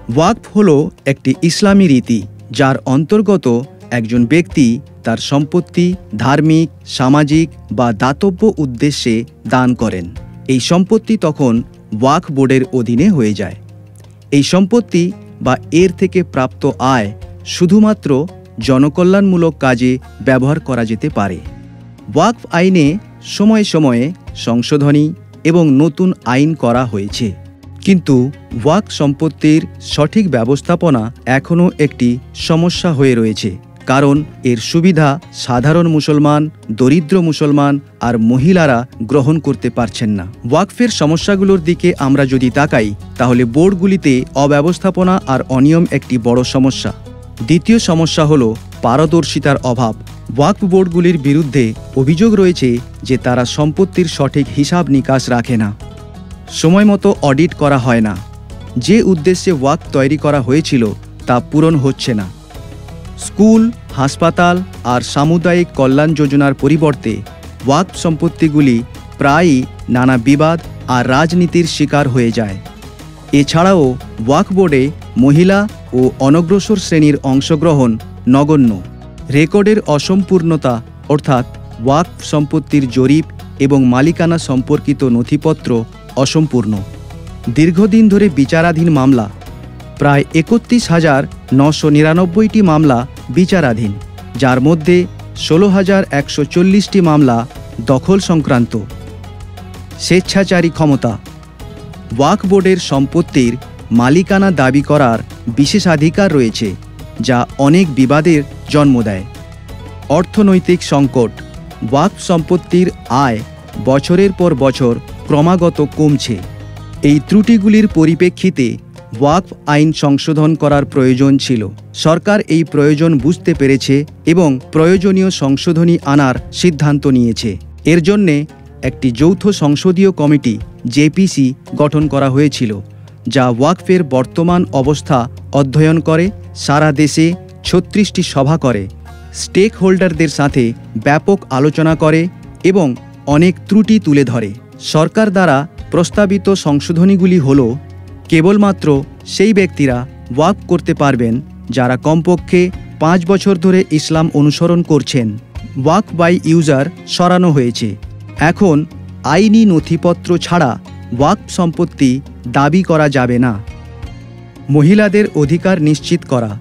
ওয়াকফ হলো একটি ইসলামী রীতি, যার অন্তর্গত একজন ব্যক্তি তার সম্পত্তি ধার্মিক, সামাজিক বা দাতব্য উদ্দেশ্যে দান করেন। এই সম্পত্তি তখন ওয়াকফ বোর্ডের অধীনে হয়ে যায়। এই সম্পত্তি বা এর থেকে প্রাপ্ত আয় শুধুমাত্র জনকল্যাণমূলক কাজে ব্যবহার করা যেতে পারে। ওয়াকফ আইনে সময়ে সময়ে সংশোধনী এবং নতুন আইন করা হয়েছে, কিন্তু ওয়াকফ সম্পত্তির সঠিক ব্যবস্থাপনা এখনও একটি সমস্যা হয়ে রয়েছে, কারণ এর সুবিধা সাধারণ মুসলমান, দরিদ্র মুসলমান আর মহিলারা গ্রহণ করতে পারছেন না। ওয়াকফের সমস্যাগুলোর দিকে আমরা যদি তাকাই, তাহলে বোর্ডগুলিতে অব্যবস্থাপনা আর অনিয়ম একটি বড় সমস্যা। দ্বিতীয় সমস্যা হল পারদর্শিতার অভাব। ওয়াকফ বোর্ডগুলির বিরুদ্ধে অভিযোগ রয়েছে যে তারা সম্পত্তির সঠিক হিসাব নিকাশ রাখে না, সময়মতো অডিট করা হয় না, যে উদ্দেশ্যে ওয়াকফ তৈরি করা হয়েছিল তা পূরণ হচ্ছে না। স্কুল, হাসপাতাল আর সামুদায়িক কল্যাণ যোজনার পরিবর্তে ওয়াকফ সম্পত্তিগুলি প্রায়ই নানা বিবাদ আর রাজনীতির শিকার হয়ে যায়। এছাড়াও ওয়াকফ বোর্ডে মহিলা ও অনগ্রসর শ্রেণীর অংশগ্রহণ নগণ্য। রেকর্ডের অসম্পূর্ণতা, অর্থাৎ ওয়াকফ সম্পত্তির জরিপ এবং মালিকানা সম্পর্কিত নথিপত্র অসম্পূর্ণ। দীর্ঘদিন ধরে বিচারাধীন মামলা, প্রায় ৩১,৯৯৯টি মামলা বিচারাধীন, যার মধ্যে ১৬,১৪০টি মামলা দখল সংক্রান্ত। স্বেচ্ছাচারী ক্ষমতা। ওয়াকফ বোর্ডের সম্পত্তির মালিকানা দাবি করার বিশেষাধিকার রয়েছে, যা অনেক বিবাদের জন্ম দেয়। অর্থনৈতিক সংকট। ওয়াকফ সম্পত্তির আয় বছরের পর বছর ক্রমাগত কমছে। এই ত্রুটিগুলির পরিপ্রেক্ষিতে ওয়াকফ আইন সংশোধন করার প্রয়োজন ছিল। সরকার এই প্রয়োজন বুঝতে পেরেছে এবং প্রয়োজনীয় সংশোধনী আনার সিদ্ধান্ত নিয়েছে। এর জন্যে একটি যৌথ সংসদীয় কমিটি জেপিসি গঠন করা হয়েছিল, যা ওয়াকফের বর্তমান অবস্থা অধ্যয়ন করে, সারা দেশে ৩৬টি সভা করে, স্টেক হোল্ডারদের সাথে ব্যাপক আলোচনা করে এবং অনেক ত্রুটি তুলে ধরে। সরকার দ্বারা প্রস্তাবিত সংশোধনীগুলি হল: কেবলমাত্র সেই ব্যক্তিরা ওয়াকফ করতে পারবেন যারা কমপক্ষে ৫ বছর ধরে ইসলাম অনুসরণ করছেন। ওয়াকফ বাই ইউজার সরানো হয়েছে। এখন আইনি নথিপত্র ছাড়া ওয়াকফ সম্পত্তি দাবি করা যাবে না। মহিলাদের অধিকার নিশ্চিত করা।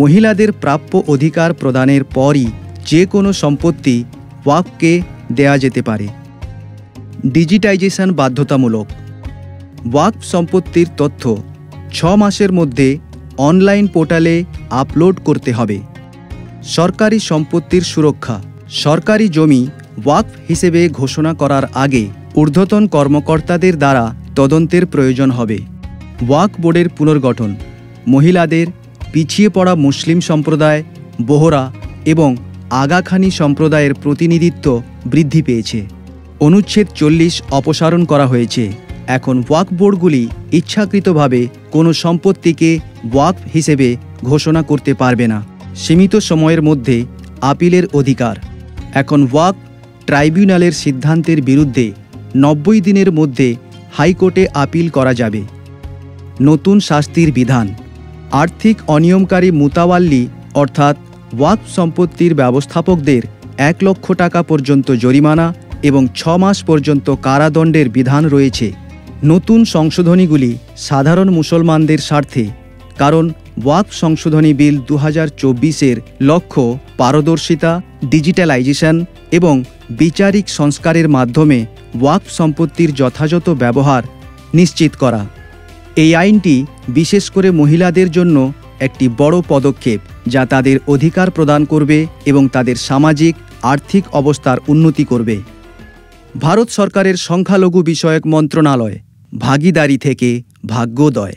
মহিলাদের প্রাপ্য অধিকার প্রদানের পরই যে কোনো সম্পত্তি ওয়াকফকে দেয়া যেতে পারে। ডিজিটাইজেশন বাধ্যতামূলক। ওয়াকফ সম্পত্তির তথ্য ৬ মাসের মধ্যে অনলাইন পোর্টালে আপলোড করতে হবে। সরকারি সম্পত্তির সুরক্ষা। সরকারি জমি ওয়াকফ হিসেবে ঘোষণা করার আগে ঊর্ধ্বতন কর্মকর্তাদের দ্বারা তদন্তের প্রয়োজন হবে। ওয়াকফ বোর্ডের পুনর্গঠন। মহিলাদের, পিছিয়ে পড়া মুসলিম সম্প্রদায়, বোহরা এবং আগাখানি সম্প্রদায়ের প্রতিনিধিত্ব বৃদ্ধি পেয়েছে। অনুচ্ছেদ ৪০ অপসারণ করা হয়েছে। এখন ওয়াকফ বোর্ডগুলি ইচ্ছাকৃতভাবে কোনো সম্পত্তিকে ওয়াকফ হিসেবে ঘোষণা করতে পারবে না। সীমিত সময়ের মধ্যে আপিলের অধিকার। এখন ওয়াকফ ট্রাইব্যুনালের সিদ্ধান্তের বিরুদ্ধে ৯০ দিনের মধ্যে হাইকোর্টে আপিল করা যাবে। নতুন শাস্তির বিধান। আর্থিক অনিয়মকারী মুতাওয়াল্লি অর্থাৎ ওয়াকফ সম্পত্তির ব্যবস্থাপকদের ১ লক্ষ টাকা পর্যন্ত জরিমানা এবং ৬ মাস পর্যন্ত কারাদণ্ডের বিধান রয়েছে। নতুন সংশোধনীগুলি সাধারণ মুসলমানদের স্বার্থে, কারণ ওয়াকফ সংশোধনী বিল ২০২৪-এর লক্ষ্য পারদর্শিতা, ডিজিটালাইজেশন এবং বিচারিক সংস্কারের মাধ্যমে ওয়াকফ সম্পত্তির যথাযথ ব্যবহার নিশ্চিত করা। এই আইনটি বিশেষ করে মহিলাদের জন্য একটি বড় পদক্ষেপ, যা তাদের অধিকার প্রদান করবে এবং তাদের সামাজিক আর্থিক অবস্থার উন্নতি করবে। ভারত সরকারের সংখ্যালঘু বিষয়ক মন্ত্রণালয়। ভাগীদারি থেকে ভাগ্যোদয়।